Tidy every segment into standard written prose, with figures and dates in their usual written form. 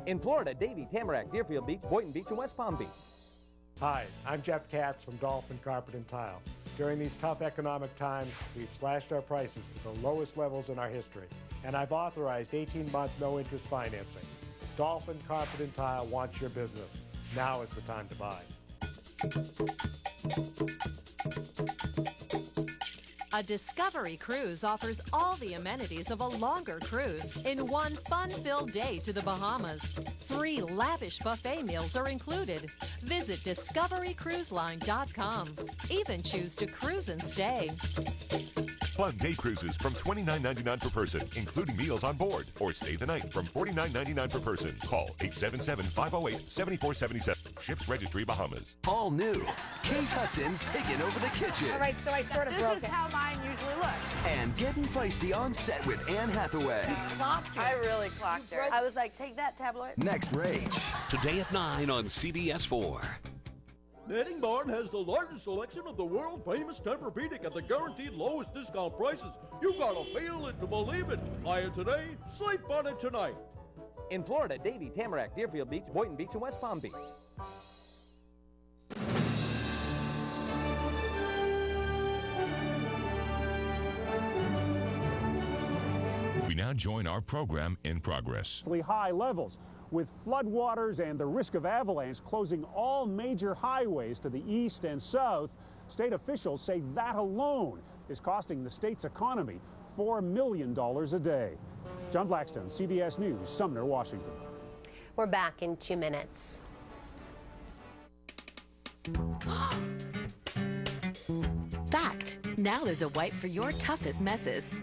In Florida, Davie, Tamarack, Deerfield Beach, Boynton Beach, and West Palm Beach. Hi, I'm Jeff Katz from Dolphin Carpet and Tile. During these tough economic times, we've slashed our prices to the lowest levels in our history, and I've authorized 18-month no-interest financing. Dolphin Carpet and Tile wants your business. Now is the time to buy. A Discovery cruise offers all the amenities of a longer cruise in one fun-filled day to the Bahamas. Free lavish buffet meals are included. Visit discoverycruiseline.com. Even choose to cruise and stay. Fun day cruises from $29.99 per person, including meals on board. Or stay the night from $49.99 per person. Call 877-508-7477. Ships Registry, Bahamas. All new. Kate Hudson's taking over the kitchen. All right, so I sort of broke it. This is how mine usually looks. And getting feisty on set with Anne Hathaway. You clocked her. I really clocked her. I was like, take that, tabloid. Next Rage. Today at 9 on CBS 4. Netting Barn has the largest selection of the world-famous Tempur-Pedic at the guaranteed lowest discount prices. You gotta feel it to believe it. Buy it today, sleep on it tonight. In Florida, Davie, Tamarack, Deerfield Beach, Boynton Beach, and West Palm Beach. We now join our program in progress. High levels, with floodwaters and the risk of avalanche closing all major highways to the east and south. State officials say that alone is costing the state's economy $4 million a day. John Blackstone, CBS News, Sumner, Washington. We're back in 2 minutes. Fact, now there's a wipe for your toughest messes.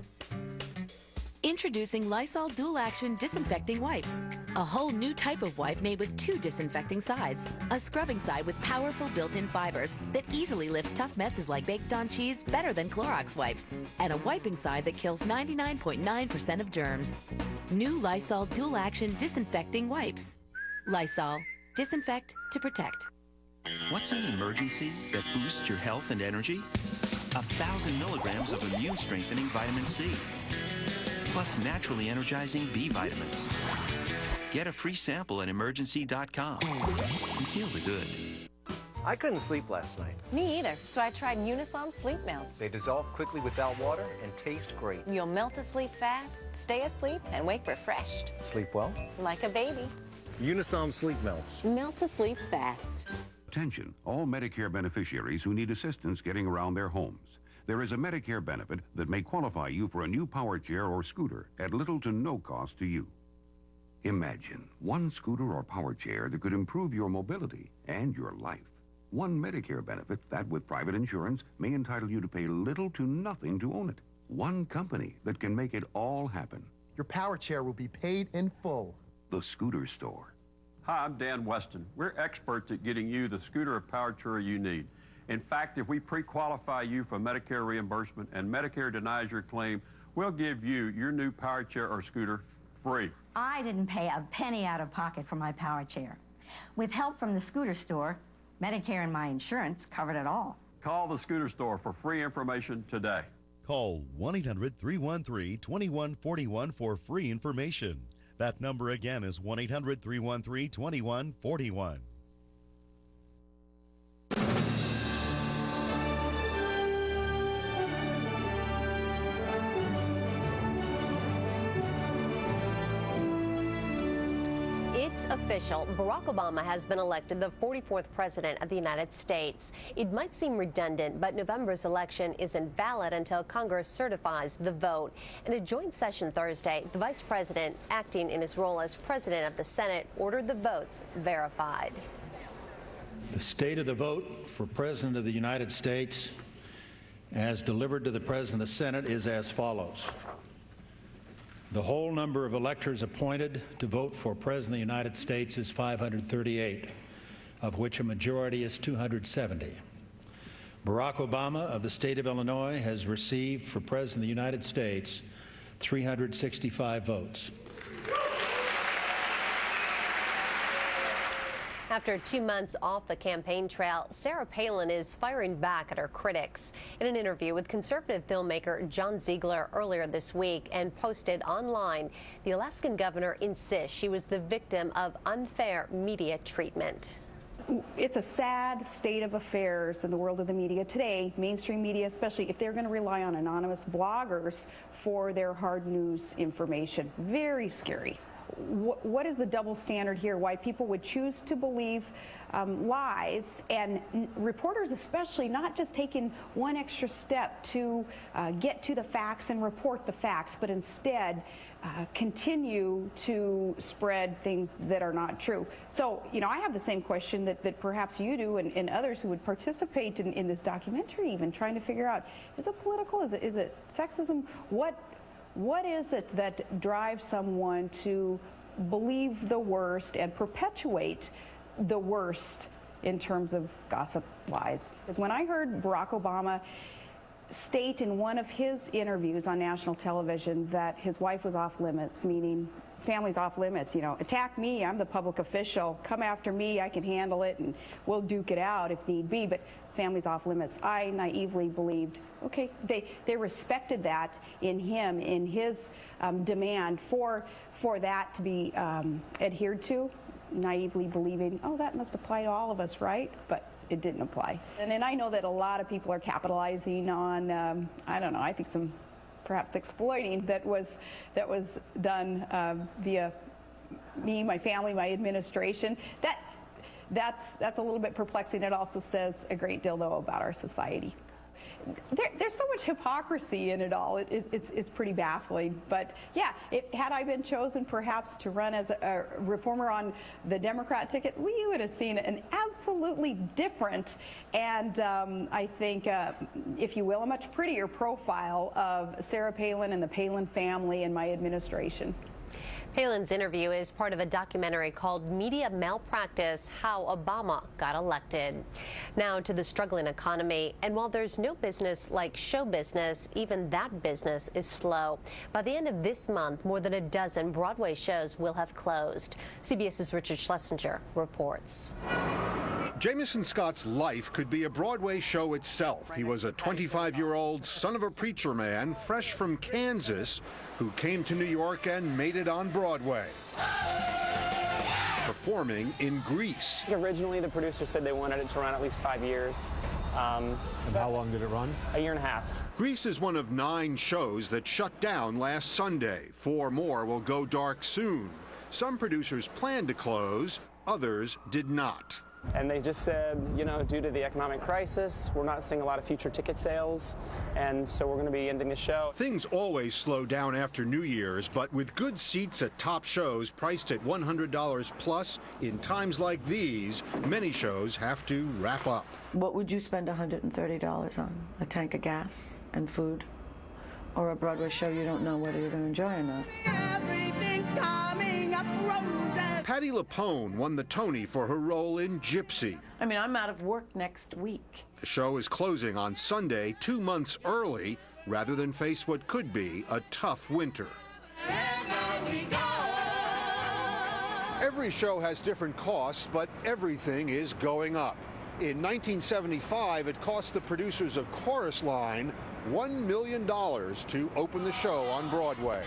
Introducing Lysol Dual Action Disinfecting Wipes. A whole new type of wipe made with 2 disinfecting sides. A scrubbing side with powerful built-in fibers that easily lifts tough messes like baked-on cheese better than Clorox wipes. And a wiping side that kills 99.9% of germs. New Lysol Dual Action Disinfecting Wipes. Lysol. Disinfect to protect. What's an emergency that boosts your health and energy? 1,000 milligrams of immune-strengthening vitamin C. Plus naturally energizing B vitamins. Get a free sample at emergency.com and feel the good. I couldn't sleep last night. Me either, so I tried Unisom Sleep Melts. They dissolve quickly without water and taste great. You'll melt asleep fast, stay asleep, and wake refreshed. Sleep well? Like a baby. Unisom Sleep Melts. Melt asleep fast. Attention, all Medicare beneficiaries who need assistance getting around their homes. There is a Medicare benefit that may qualify you for a new power chair or scooter at little to no cost to you. Imagine one scooter or power chair that could improve your mobility and your life. One Medicare benefit that, with private insurance, may entitle you to pay little to nothing to own it. One company that can make it all happen. Your power chair will be paid in full. The Scooter Store. Hi, I'm Dan Weston. We're experts at getting you the scooter or power chair you need. In fact, if we pre-qualify you for Medicare reimbursement and Medicare denies your claim, we'll give you your new power chair or scooter free. I didn't pay a penny out of pocket for my power chair. With help from the Scooter Store, Medicare and my insurance covered it all. Call the Scooter Store for free information today. Call 1-800-313-2141 for free information. That number again is 1-800-313-2141. It's official. Barack Obama has been elected the 44th president of the United States. It might seem redundant, but November's election isn't valid until Congress certifies the vote. In a joint session Thursday, the vice president, acting in his role as president of the Senate, ordered the votes verified. The state of the vote for President of the United States, as delivered to the President of the Senate, is as follows. The whole number of electors appointed to vote for President of the United States is 538, of which a majority is 270. Barack Obama of the state of Illinois has received for President of the United States 365 votes. Now, After 2 months off the campaign trail, Sarah Palin is firing back at her critics. In an interview with conservative filmmaker John Ziegler earlier this week and posted online, the Alaskan governor insists she was the victim of unfair media treatment. It's a sad state of affairs in the world of the media today, mainstream media especially, if they're going to rely on anonymous bloggers for their hard news information. Very scary. What is the double standard here? Why people would choose to believe lies, and reporters especially not just taking one extra step to get to the facts and report the facts, but instead continue to spread things that are not true. So, you know, I have the same question that perhaps you do and others who would participate in this documentary, even trying to figure out, is it political? Is it sexism? What is it that drives someone to believe the worst and perpetuate the worst in terms of gossip lies? Because when I heard Barack Obama state in one of his interviews on national television that his wife was off limits, meaning family's off limits, you know, attack me, I'm the public official, come after me, I can handle it, and we'll duke it out if need be, but family's off limits. I naively believed, okay, they respected that in him, in his demand for that to be adhered to, naively believing, oh, that must apply to all of us, right? But it didn't apply. And then I know that a lot of people are capitalizing on, I don't know, I think some perhaps exploiting that was done via me, my family, my administration. That's a little bit perplexing. It also says a great deal, though, about our society. There's so much hypocrisy in it all. It's pretty baffling. But yeah, had I been chosen perhaps to run as a reformer on the Democrat ticket, we would have seen an absolutely different and I think, if you will, a much prettier profile of Sarah Palin and the Palin family and my administration. Palin's interview is part of a documentary called Media Malpractice: How Obama Got Elected. Now to the struggling economy, and while there's no business like show business, even that business is slow. By the end of this month, more than a dozen Broadway shows will have closed. CBS's Richard Schlesinger reports. Jameson Scott's life could be a Broadway show itself. He was a 25-year-old son of a preacher man, fresh from Kansas, who came to New York and made it on Broadway, performing in Grease. Originally, the producer said they wanted it to run at least 5 years. And how long did it run? A year and a half. Grease is one of 9 shows that shut down last Sunday. 4 more will go dark soon. Some producers planned to close, others did not. And they just said, you know, due to the economic crisis, we're not seeing a lot of future ticket sales, and so we're going to be ending the show. Things always slow down after New Year's, but with good seats at top shows priced at $100 plus, in times like these, many shows have to wrap up. What would you spend $130 on? A tank of gas and food? Or a Broadway show you don't know whether you're going to enjoy or not? Everything's coming up roses. Patti LuPone won the Tony for her role in Gypsy. I mean, I'm out of work next week. The show is closing on Sunday, 2 months early, rather than face what could be a tough winter. Every show has different costs, but everything is going up. In 1975, it cost the producers of Chorus Line $1 million to open the show on Broadway.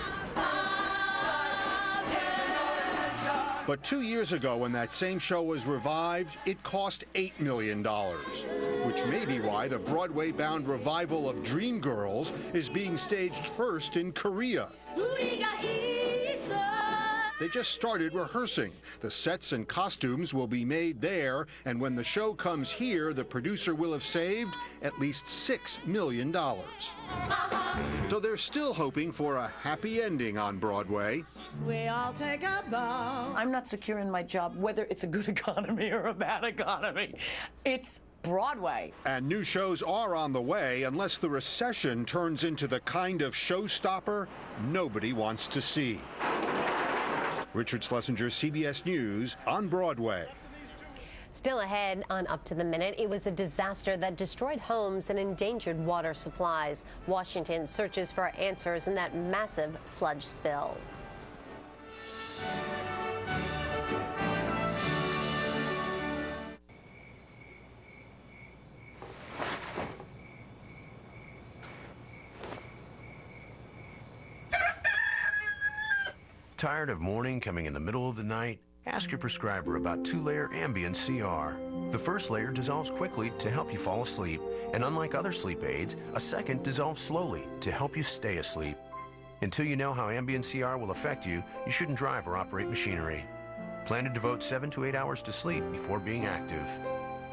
But 2 years ago, when that same show was revived, it cost $8 million, which may be why the Broadway-bound revival of Dreamgirls is being staged first in Korea. They just started rehearsing. The sets and costumes will be made there, and when the show comes here, the producer will have saved at least $6 million. So they're still hoping for a happy ending on Broadway. We all take a bow. I'm not secure in my job, whether it's a good economy or a bad economy. It's Broadway. And new shows are on the way unless the recession turns into the kind of showstopper nobody wants to see. Richard Schlesinger, CBS News, on Broadway. Still ahead on Up to the Minute, it was a disaster that destroyed homes and endangered water supplies. Washington searches for answers in that massive sludge spill. Tired of morning coming in the middle of the night? Ask your prescriber about 2-layer Ambien CR. The first layer dissolves quickly to help you fall asleep, and unlike other sleep aids, a second dissolves slowly to help you stay asleep. Until you know how Ambien CR will affect you, you shouldn't drive or operate machinery. Plan to devote 7 to 8 hours to sleep before being active.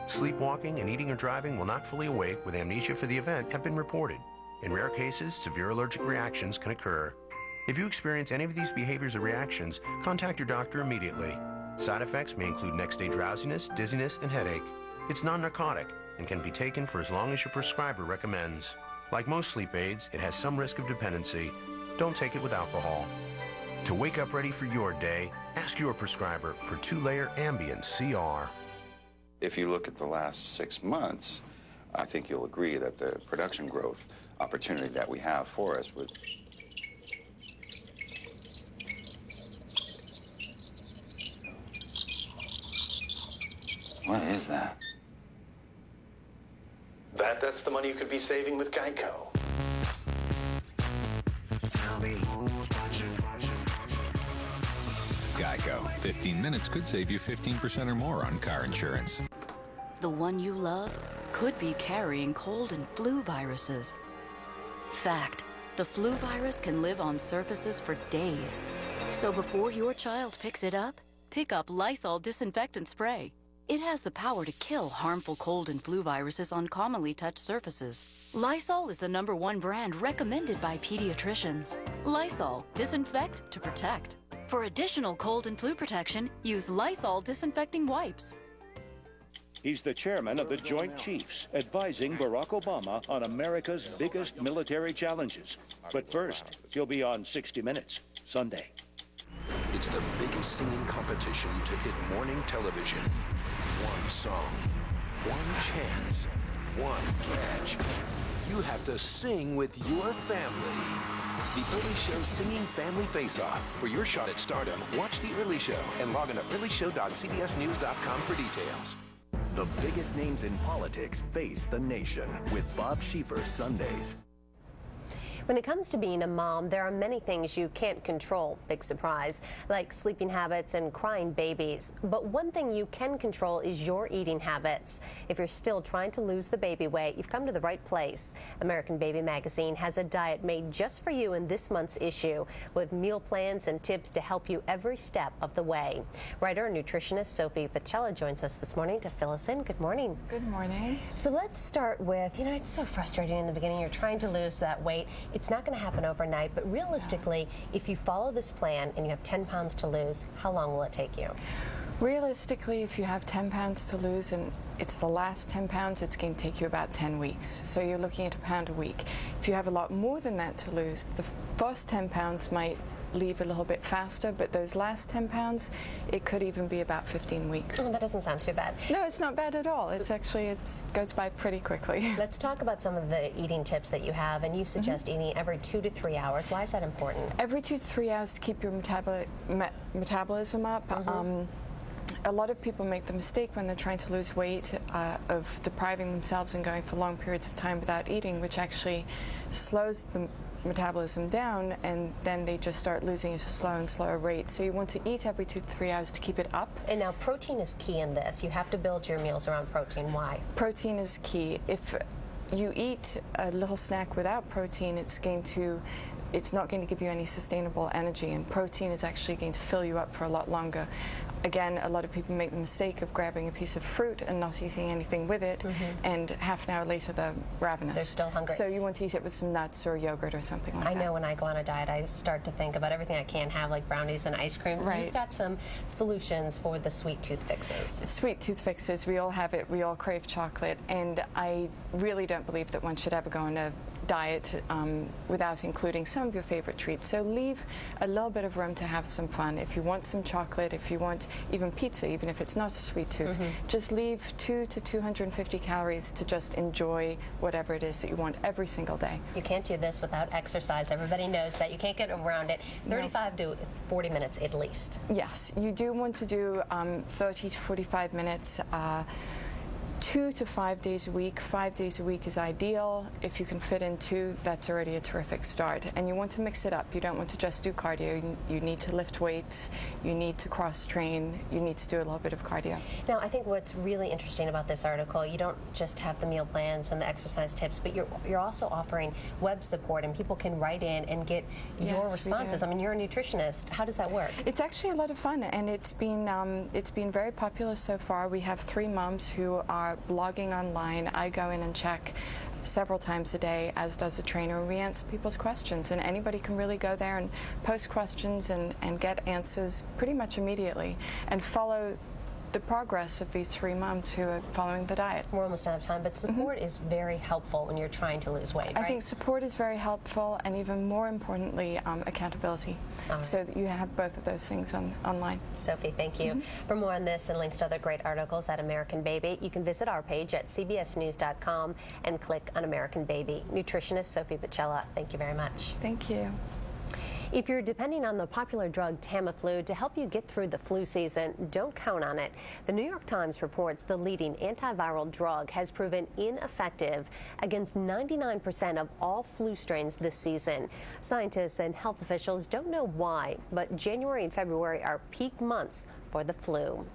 Sleepwalking and eating or driving while not fully awake with amnesia for the event have been reported. In rare cases, severe allergic reactions can occur. If you experience any of these behaviors or reactions, contact your doctor immediately. Side effects may include next-day drowsiness, dizziness, and headache. It's non-narcotic and can be taken for as long as your prescriber recommends. Like most sleep aids, it has some risk of dependency. Don't take it with alcohol. To wake up ready for your day, ask your prescriber for 2-layer Ambien CR. If you look at the last 6 months, I think you'll agree that the production growth opportunity that we have for us would... What is that? That's the money you could be saving with Geico. Tell me who's watching. Geico. 15 minutes could save you 15% or more on car insurance. The one you love could be carrying cold and flu viruses. Fact, the flu virus can live on surfaces for days. So before your child picks it up, pick up Lysol disinfectant spray. It has the power to kill harmful cold and flu viruses on commonly touched surfaces. Lysol is the #1 brand recommended by pediatricians. Lysol, disinfect to protect. For additional cold and flu protection, use Lysol disinfecting wipes. He's the chairman of the Joint Chiefs, advising Barack Obama on America's biggest military challenges. But first, he'll be on 60 Minutes, Sunday. It's the biggest singing competition to hit morning television. One song, one chance, one catch. You have to sing with your family. The Early Show Singing Family Face-Off. For your shot at stardom, watch The Early Show and log on to earlyshow.cbsnews.com for details. The biggest names in politics face the nation with Bob Schieffer Sundays. When it comes to being a mom, there are many things you can't control, big surprise, like sleeping habits and crying babies. But one thing you can control is your eating habits. If you're still trying to lose the baby weight, you've come to the right place. American Baby Magazine has a diet made just for you in this month's issue, with meal plans and tips to help you every step of the way. Writer and nutritionist Sophie Pacella joins us this morning to fill us in. Good morning. Good morning. So let's start with, it's so frustrating in the beginning. You're trying to lose that weight. It's not going to happen overnight, but realistically, if you follow this plan and you have 10 pounds to lose, how long will it take you? Realistically, if you have 10 pounds to lose and it's the last 10 pounds, it's going to take you about 10 weeks. So you're looking at £1 a week. If you have a lot more than that to lose, the first 10 pounds might leave a little bit faster, but those last 10 pounds, it could even be about 15 weeks. Oh, that doesn't sound too bad. No, it's not bad at all. It's actually, it goes by pretty quickly. Let's talk about some of the eating tips that you have, and you suggest eating every 2 to 3 hours. Why is that important? Every 2 to 3 hours to keep your metabolism up. A lot of people make the mistake when they're trying to lose weight of depriving themselves and going for long periods of time without eating, which actually slows the metabolism down, and then they just start losing at a slow and slower rate. So you want to eat every 2 to 3 hours to keep it up. And now protein is key in this. You have to build your meals around protein. Why? Protein is key. If you eat a little snack without protein, it's not going to give you any sustainable energy, and protein is actually going to fill you up for a lot longer. Again, a lot of people make the mistake of grabbing a piece of fruit and not eating anything with it, and half an hour later they're ravenous. They're still hungry. So you want to eat it with some nuts or yogurt or something like that. I know when I go on a diet, I start to think about everything I can have, like brownies and ice cream. Right. You've got some solutions for the sweet tooth fixes. Sweet tooth fixes, we all have it. We all crave chocolate, and I really don't believe that one should ever go on a diet without including some of your favorite treats. So leave a little bit of room to have some fun. If you want some chocolate, if you want even pizza, even if it's not a sweet tooth, just leave 200 to 250 calories to just enjoy whatever it is that you want every single day. You can't do this without exercise. Everybody knows that. You can't get around it. 35 to 40 minutes at least. Yes, you do want to do 30 to 45 minutes. 2 to 5 days a week. 5 days a week is ideal. If you can fit in 2, that's already a terrific start. And you want to mix it up. You don't want to just do cardio. You need to lift weights. You need to cross-train. You need to do a little bit of cardio. Now, I think what's really interesting about this article, you don't just have the meal plans and the exercise tips, but you're also offering web support, and people can write in and get your responses. I mean, you're a nutritionist. How does that work? It's actually a lot of fun, and it's been very popular so far. We have 3 moms who are blogging online. I go in and check several times a day, as does a trainer. We answer people's questions, and anybody can really go there and post questions and get answers pretty much immediately and follow the progress of these 3 moms who are following the diet. We're almost out of time, but support is very helpful when you're trying to lose weight, right? I think support is very helpful, and even more importantly, accountability. So that you have both of those things online. Sophie, thank you. For more on this and links to other great articles at American Baby, you can visit our page at cbsnews.com and click on American Baby. Nutritionist Sophie Bacella, thank you very much. Thank you. If you're depending on the popular drug Tamiflu to help you get through the flu season, don't count on it. The New York Times reports the leading antiviral drug has proven ineffective against 99% of all flu strains this season. Scientists and health officials don't know why, but January and February are peak months for the flu.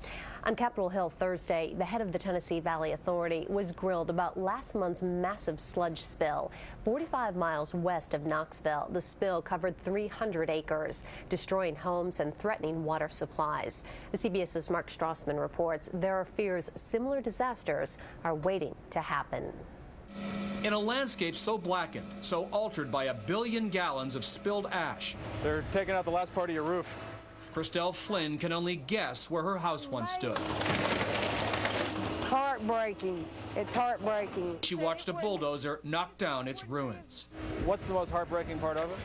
On Capitol Hill Thursday, the head of the Tennessee Valley Authority was grilled about last month's massive sludge spill. 45 miles west of Knoxville, the spill covered 300 acres, destroying homes and threatening water supplies. The CBS's Mark Strassman reports there are fears similar disasters are waiting to happen. In a landscape so blackened, so altered by 1 billion gallons of spilled ash, they're taking out the last part of your roof. Christelle Flynn can only guess where her house once stood. Heartbreaking. It's heartbreaking. She watched a bulldozer knock down its ruins. What's the most heartbreaking part of it?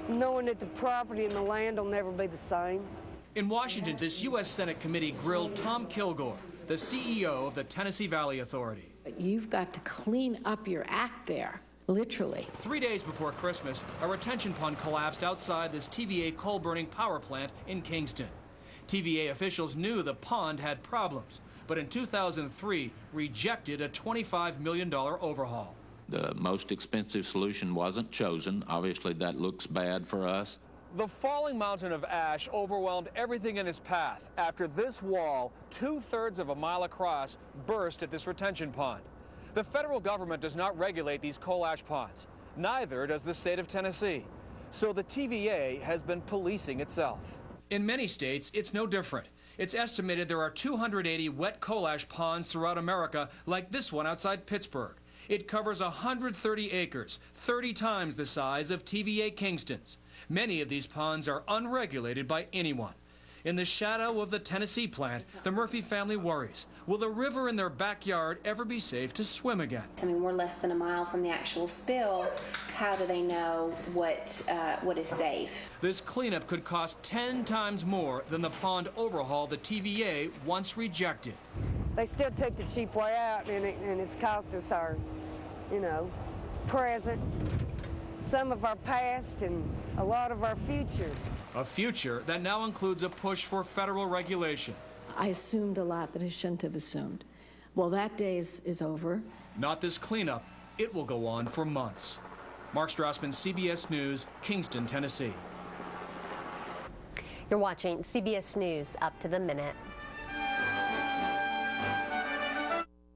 Knowing that the property and the land will never be the same. In Washington, this U.S. Senate committee grilled Tom Kilgore, the CEO of the Tennessee Valley Authority. You've got to clean up your act there. Literally. 3 days before Christmas, a retention pond collapsed outside this TVA coal-burning power plant in Kingston. TVA officials knew the pond had problems, but in 2003 rejected a $25 million overhaul. The most expensive solution wasn't chosen. Obviously, that looks bad for us. The falling mountain of ash overwhelmed everything in its path after this wall, 2/3 of a mile across, burst at this retention pond. The federal government does not regulate these coal ash ponds. Neither does the state of Tennessee. So the TVA has been policing itself. In many states, it's no different. It's estimated there are 280 wet coal ash ponds throughout America, like this one outside Pittsburgh. It covers 130 acres, 30 times the size of TVA Kingston's. Many of these ponds are unregulated by anyone. In the shadow of the Tennessee plant, the Murphy family worries. Will the river in their backyard ever be safe to swim again? I mean, we're less than a mile from the actual spill. How do they know what is safe? This cleanup could cost 10 times more than the pond overhaul the TVA once rejected. They still took the cheap way out, and it's cost us our, present, some of our past, and a lot of our future. A future that now includes a push for federal regulation. I assumed a lot that I shouldn't have assumed. Well, that day is over. Not this cleanup. It will go on for months. Mark Strassman, CBS News, Kingston, Tennessee. You're watching CBS News Up to the Minute.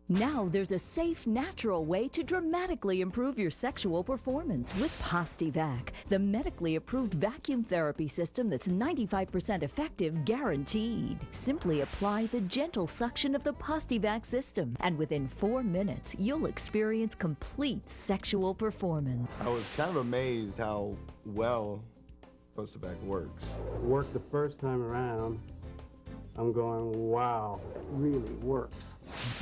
Now there's a safe, natural way to dramatically improve your sexual performance with Postivac, the medically approved vacuum therapy system that's 95% effective, guaranteed. Simply apply the gentle suction of the Postivac system, and within 4 minutes, you'll experience complete sexual performance. I was kind of amazed how well Postivac works. Worked the first time around. I'm going, wow, it really works.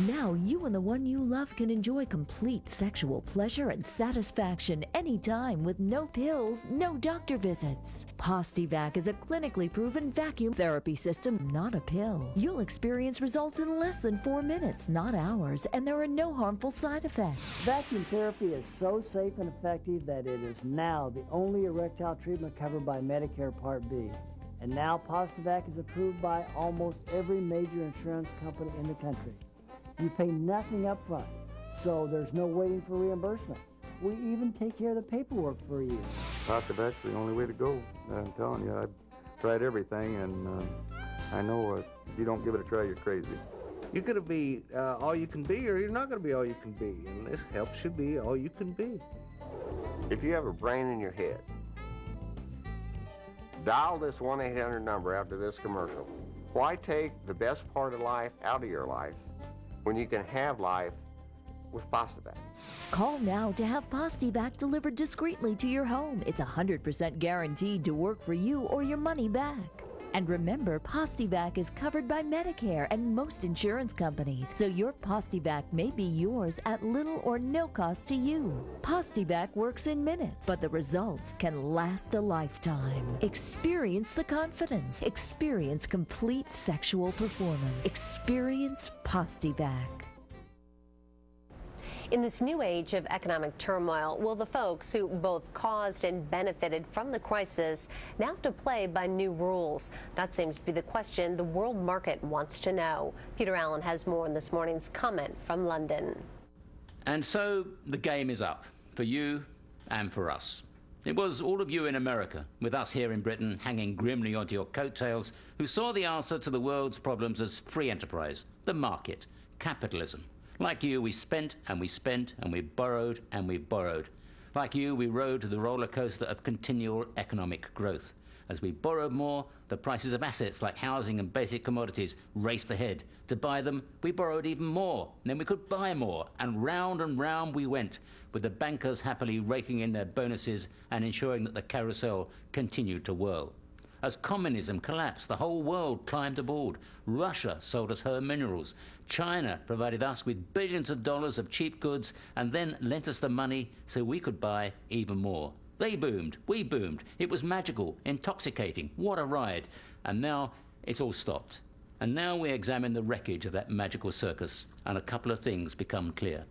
Now you and the one you love can enjoy complete sexual pleasure and satisfaction anytime with no pills, no doctor visits. Postivac is a clinically proven vacuum therapy system, not a pill. You'll experience results in less than 4 minutes, not hours, and there are no harmful side effects. Vacuum therapy is so safe and effective that it is now the only erectile treatment covered by Medicare Part B. And now Postivac is approved by almost every major insurance company in the country. You pay nothing up front, so there's no waiting for reimbursement. We even take care of the paperwork for you. PastiVac's the only way to go. I'm telling you, I've tried everything, and I know if you don't give it a try, you're crazy. You're going to be all you can be, or you're not going to be all you can be, and this helps you be all you can be. If you have a brain in your head, dial this 1-800 number after this commercial. Why take the best part of life out of your life when you can have life with PastiVac? Call now to have PastiVac delivered discreetly to your home. It's 100% guaranteed to work for you or your money back. And remember, PastiVac is covered by Medicare and most insurance companies, so your PastiVac may be yours at little or no cost to you. PastiVac works in minutes, but the results can last a lifetime. Experience the confidence. Experience complete sexual performance. Experience PastiVac. In this new age of economic turmoil, will the folks who both caused and benefited from the crisis now have to play by new rules? That seems to be the question the world market wants to know. Peter Allen has more in this morning's comment from London. And so the game is up for you and for us. It was all of you in America, with us here in Britain hanging grimly onto your coattails, who saw the answer to the world's problems as free enterprise, the market, capitalism. Like you, we spent and we spent and we borrowed and we borrowed. Like you, we rode the roller coaster of continual economic growth. As we borrowed more, the prices of assets like housing and basic commodities raced ahead. To buy them, we borrowed even more. Then we could buy more, and round we went, with the bankers happily raking in their bonuses and ensuring that the carousel continued to whirl. As communism collapsed, the whole world climbed aboard. Russia sold us her minerals. China provided us with billions of dollars of cheap goods and then lent us the money so we could buy even more. They boomed, we boomed. It was magical, intoxicating. What a ride. And now it's all stopped. And now we examine the wreckage of that magical circus, and a couple of things become clear.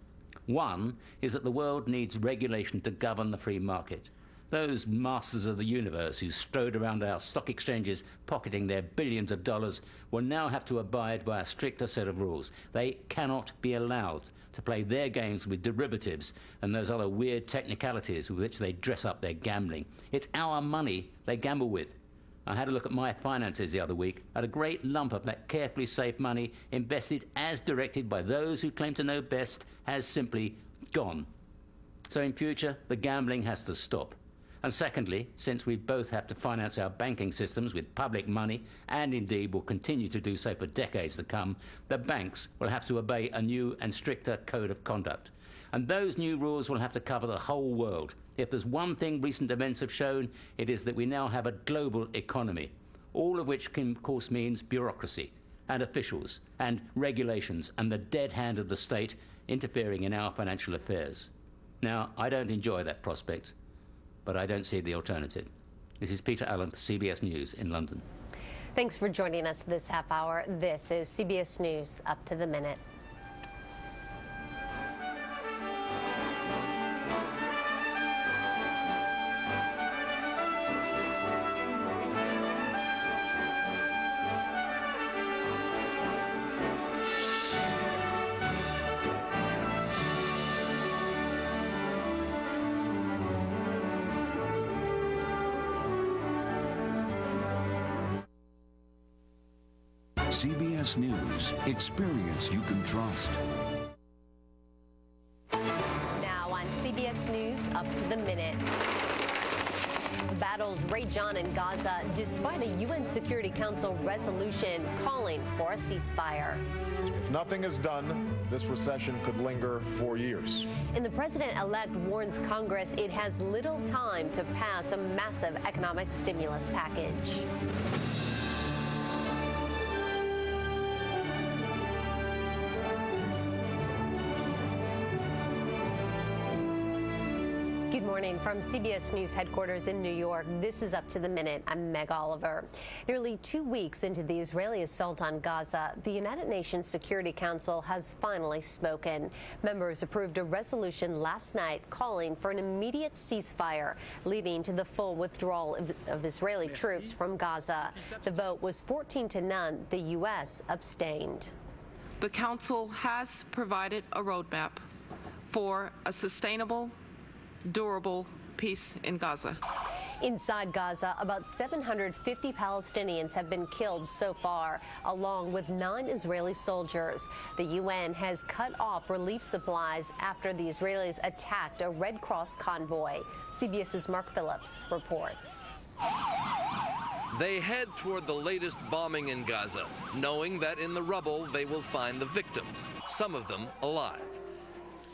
One is that the world needs regulation to govern the free market. Those masters of the universe who strode around our stock exchanges pocketing their billions of dollars will now have to abide by a stricter set of rules. They cannot be allowed to play their games with derivatives and those other weird technicalities with which they dress up their gambling. It's our money they gamble with. I had a look at my finances the other week at a great lump of that carefully saved money invested as directed by those who claim to know best has simply gone. So in future, the gambling has to stop. And secondly, since we both have to finance our banking systems with public money, and indeed will continue to do so for decades to come, the banks will have to obey a new and stricter code of conduct. And those new rules will have to cover the whole world. If there's one thing recent events have shown, it is that we now have a global economy, all of which of course means bureaucracy and officials and regulations and the dead hand of the state interfering in our financial affairs. Now, I don't enjoy that prospect, but I don't see the alternative. This is Peter Allen for CBS News in London. Thanks for joining us this half hour. This is CBS News Up to the Minute. CBS News. Experience you can trust. Now on CBS News, Up to the Minute. Battles rage on in Gaza despite a UN Security Council resolution calling for a ceasefire. If nothing is done, this recession could linger for years. And the president-elect warns Congress it has little time to pass a massive economic stimulus package. Good morning from CBS News headquarters in New York. This is Up to the Minute. I'm Meg Oliver. Nearly 2 weeks into the Israeli assault on Gaza, the United Nations Security Council has finally spoken. Members approved a resolution last night calling for an immediate ceasefire, leading to the full withdrawal of Israeli troops from Gaza. The vote was 14-0. The U.S. abstained. The Council has provided a roadmap for a sustainable, durable peace in Gaza. Inside Gaza, about 750 Palestinians have been killed so far, along with 9 Israeli soldiers. The UN has cut off relief supplies after the Israelis attacked a Red Cross convoy. CBS's Mark Phillips reports. They head toward the latest bombing in Gaza, knowing that in the rubble they will find the victims, some of them alive.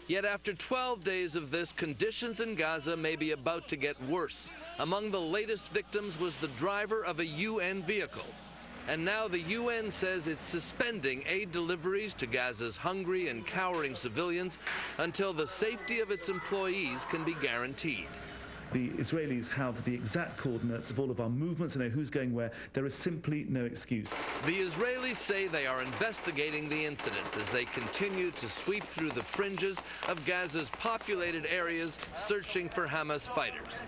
Yet after 12 days of this, conditions in Gaza may be about to get worse. Among the latest victims was the driver of a UN vehicle. And now the UN says it's suspending aid deliveries to Gaza's hungry and cowering civilians until the safety of its employees can be guaranteed. The Israelis have the exact coordinates of all of our movements and know who's going where. There is simply no excuse. The Israelis say they are investigating the incident as they continue to sweep through the fringes of Gaza's populated areas, searching for Hamas fighters.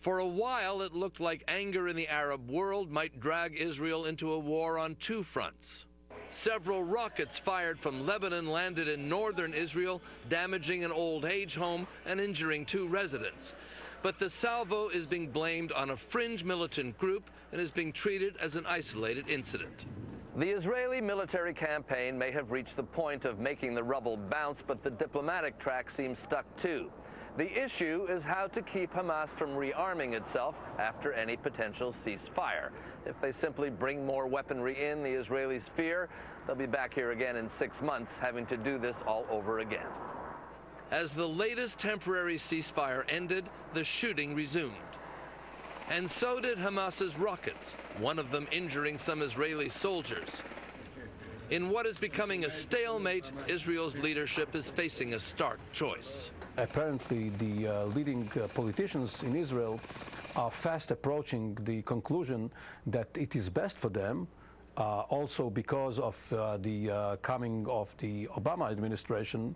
For a while, it looked like anger in the Arab world might drag Israel into a war on 2 fronts. Several rockets fired from Lebanon landed in northern Israel, damaging an old age home and injuring 2 residents. But the salvo is being blamed on a fringe militant group and is being treated as an isolated incident. The Israeli military campaign may have reached the point of making the rubble bounce, but the diplomatic track seems stuck too. The issue is how to keep Hamas from rearming itself after any potential ceasefire. If they simply bring more weaponry in, the Israelis fear they'll be back here again in 6 months, having to do this all over again. As the latest temporary ceasefire ended, the shooting resumed. And so did Hamas's rockets, one of them injuring some Israeli soldiers. In what is becoming a stalemate, Israel's leadership is facing a stark choice. Apparently, the leading politicians in Israel are fast approaching the conclusion that it is best for them, also because of the coming of the Obama administration,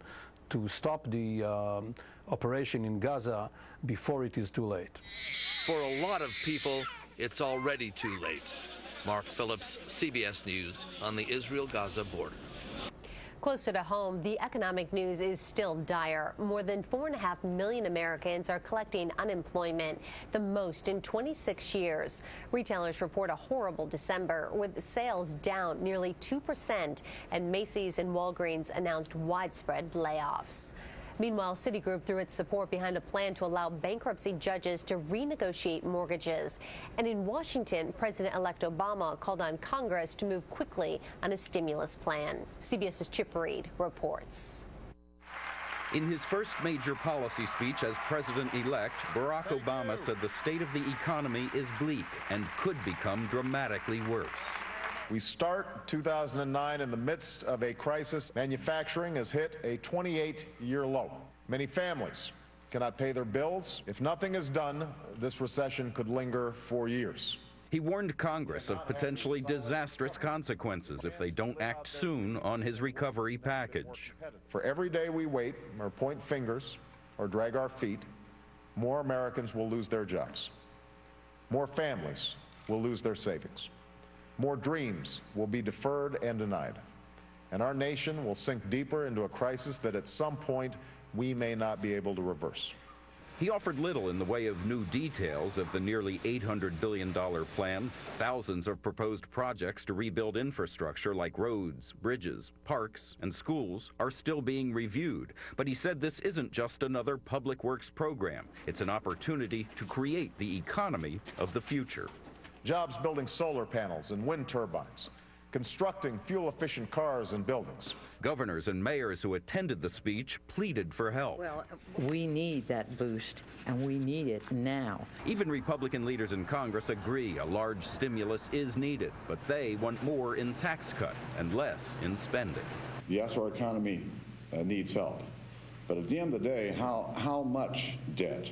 to stop the operation in Gaza before it is too late. For a lot of people, it's already too late. Mark Phillips, CBS News, on the Israel-Gaza border. Closer to home, the economic news is still dire. More than 4.5 million Americans are collecting unemployment, the most in 26 years. Retailers report a horrible December, with sales down nearly 2%, and Macy's and Walgreens announced widespread layoffs. Meanwhile, Citigroup threw its support behind a plan to allow bankruptcy judges to renegotiate mortgages. And in Washington, President-elect Obama called on Congress to move quickly on a stimulus plan. CBS's Chip Reed reports. In his first major policy speech as president-elect, Barack Obama said the state of the economy is bleak and could become dramatically worse. We start 2009 in the midst of a crisis. Manufacturing has hit a 28-year low. Many families cannot pay their bills. If nothing is done, this recession could linger for years. He warned Congress of potentially disastrous consequences if they don't act soon on his recovery package. For every day we wait or point fingers or drag our feet, more Americans will lose their jobs. More families will lose their savings. More dreams will be deferred and denied, and our nation will sink deeper into a crisis that at some point we may not be able to reverse. He offered little in the way of new details of the nearly $800 billion plan. Thousands of proposed projects to rebuild infrastructure like roads, bridges, parks, and schools are still being reviewed. But he said this isn't just another public works program. It's an opportunity to create the economy of the future. Jobs building solar panels and wind turbines, constructing fuel-efficient cars and buildings. Governors and mayors who attended the speech pleaded for help. Well, we need that boost, and we need it now. Even Republican leaders in Congress agree a large stimulus is needed, but they want more in tax cuts and less in spending. Yes, our economy needs help, but at the end of the day, how much debt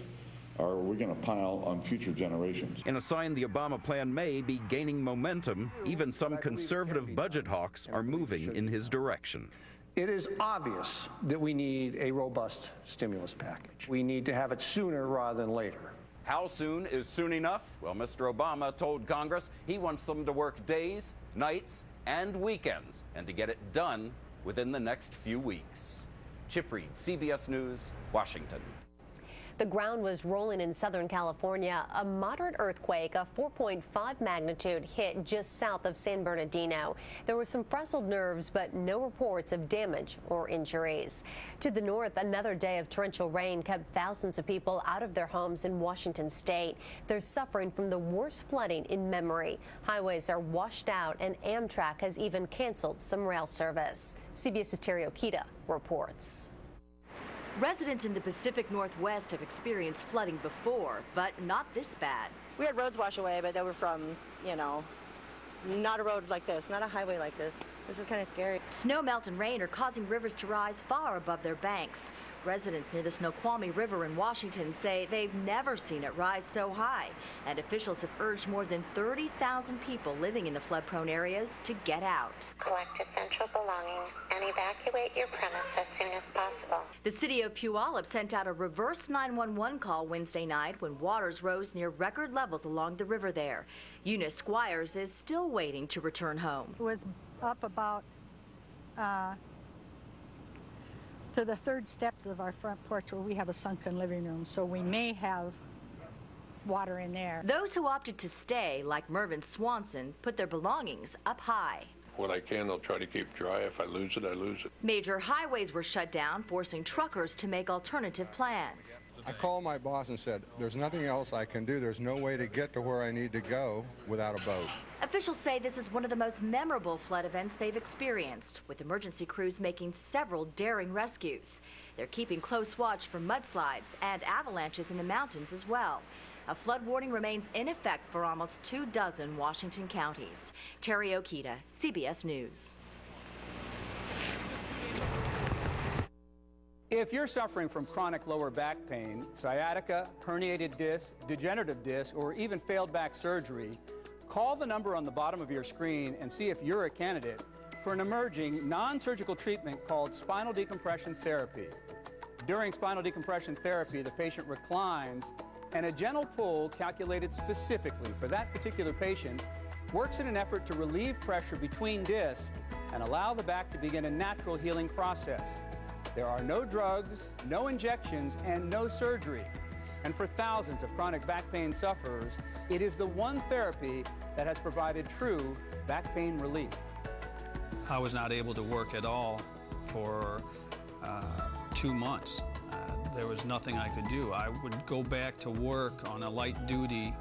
are we going to pile on future generations? In a sign the Obama plan may be gaining momentum, even some conservative budget hawks are moving in his direction. It is obvious that we need a robust stimulus package. We need to have it sooner rather than later. How soon is soon enough? Well, Mr. Obama told Congress he wants them to work days, nights, and weekends, and to get it done within the next few weeks. Chip Reed, CBS News, Washington. The ground was rolling in Southern California. A moderate earthquake, a 4.5 magnitude, hit just south of San Bernardino. There were some frazzled nerves, but no reports of damage or injuries. To the north, another day of torrential rain kept thousands of people out of their homes in Washington state. They're suffering from the worst flooding in memory. Highways are washed out, and Amtrak has even canceled some rail service. CBS's Terry Okita reports. Residents in the Pacific Northwest have experienced flooding before, but not this bad. We had roads wash away, but they were from, not a road like this, not a highway like this. This is kind of scary. Snow melt and rain are causing rivers to rise far above their banks. Residents near the Snoqualmie River in Washington say they've never seen it rise so high, and officials have urged more than 30,000 people living in the flood-prone areas to get out. Collect essential belongings and evacuate your premise as soon as possible. The city of Puyallup sent out a reverse 911 call Wednesday night when waters rose near record levels along the river there. Eunice Squires is still waiting to return home. It was up about to the third steps of our front porch where we have a sunken living room, so we may have water in there. Those who opted to stay, like Mervyn Swanson, put their belongings up high. What I can, I'll try to keep dry. If I lose it, I lose it. Major highways were shut down, forcing truckers to make alternative plans. I called my boss and said, there's nothing else I can do. There's no way to get to where I need to go without a boat. Officials say this is one of the most memorable flood events they've experienced, with emergency crews making several daring rescues. They're keeping close watch for mudslides and avalanches in the mountains as well. A flood warning remains in effect for almost 24 Washington counties. Terry Okita, CBS News. If you're suffering from chronic lower back pain, sciatica, herniated disc, degenerative disc, or even failed back surgery, call the number on the bottom of your screen and see if you're a candidate for an emerging non-surgical treatment called spinal decompression therapy. During spinal decompression therapy, the patient reclines, and a gentle pull calculated specifically for that particular patient works in an effort to relieve pressure between discs and allow the back to begin a natural healing process. There are no drugs, no injections, and no surgery. And for thousands of chronic back pain sufferers, it is the one therapy that has provided true back pain relief. I was not able to work at all for 2 months. There was nothing I could do. I would go back to work on a light duty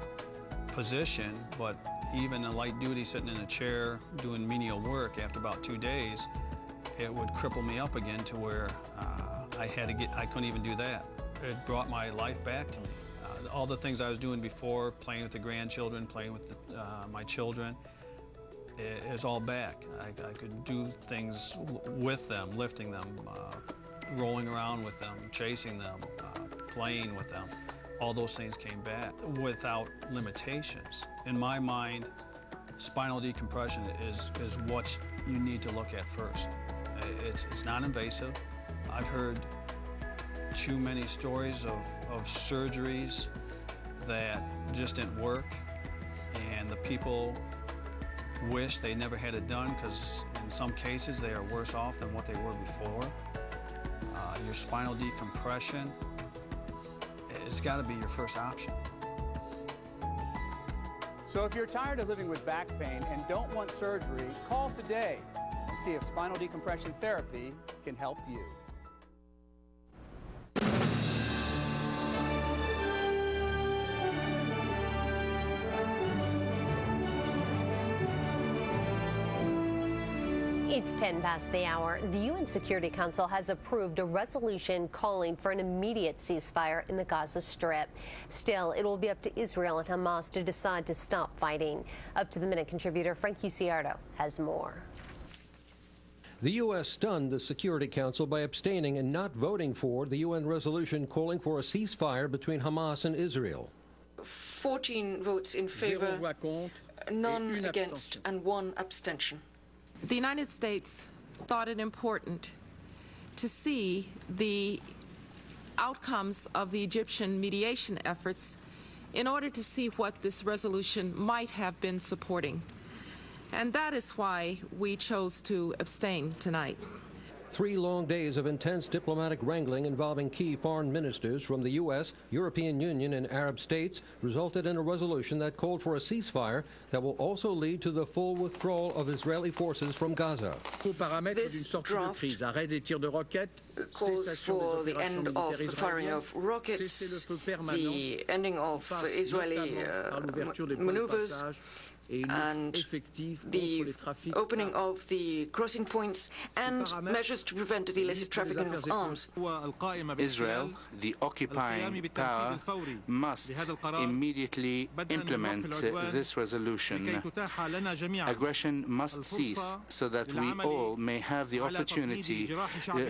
position, but even a light duty sitting in a chair doing menial work, after about 2 days, it would cripple me up again to where I couldn't even do that. It brought my life back to me. All the things I was doing before, playing with the grandchildren, playing with my children, is all back. I could do things with them, lifting them, rolling around with them, chasing them, playing with them. All those things came back without limitations. In my mind, spinal decompression is what you need to look at first. It's non-invasive. I've heard too many stories of surgeries that just didn't work, and the people wish they never had it done because in some cases they are worse off than what they were before. Your spinal decompression, it's got to be your first option. So if you're tired of living with back pain and don't want surgery, call today and see if spinal decompression therapy can help you. It's 10 past the hour. The UN Security Council has approved a resolution calling for an immediate ceasefire in the Gaza Strip. Still, it will be up to Israel and Hamas to decide to stop fighting. Up to the Minute contributor Frank Uciardo has more. The U.S. stunned the Security Council by abstaining and not voting for the UN resolution calling for a ceasefire between Hamas and Israel. 14 votes in favor, none against, and 1 abstention. The United States thought it important to see the outcomes of the Egyptian mediation efforts in order to see what this resolution might have been supporting. And that is why we chose to abstain tonight. 3 long days of intense diplomatic wrangling involving key foreign ministers from the U.S., European Union, and Arab states resulted in a resolution that called for a ceasefire that will also lead to the full withdrawal of Israeli forces from Gaza. This draft calls for the end of the firing of rockets, the ending of Israeli maneuvers, and the opening of the crossing points, and measures to prevent the illicit trafficking of arms. Israel, the occupying power, must immediately implement this resolution. Aggression must cease so that we all may have the opportunity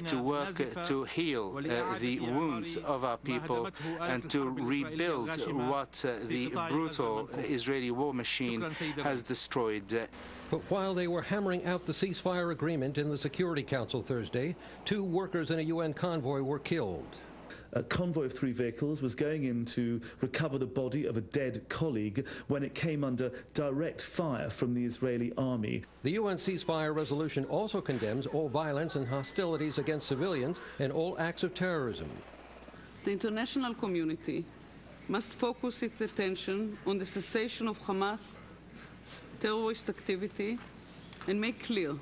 to work to heal the wounds of our people and to rebuild what the brutal Israeli war machine has destroyed. But while they were hammering out the ceasefire agreement in the Security Council Thursday, 2 workers in a UN convoy were killed. A convoy of 3 vehicles was going in to recover the body of a dead colleague when it came under direct fire from the Israeli army. The UN ceasefire resolution also condemns all violence and hostilities against civilians and all acts of terrorism. The international community must focus its attention on the cessation of Hamas terrorist activity and make clear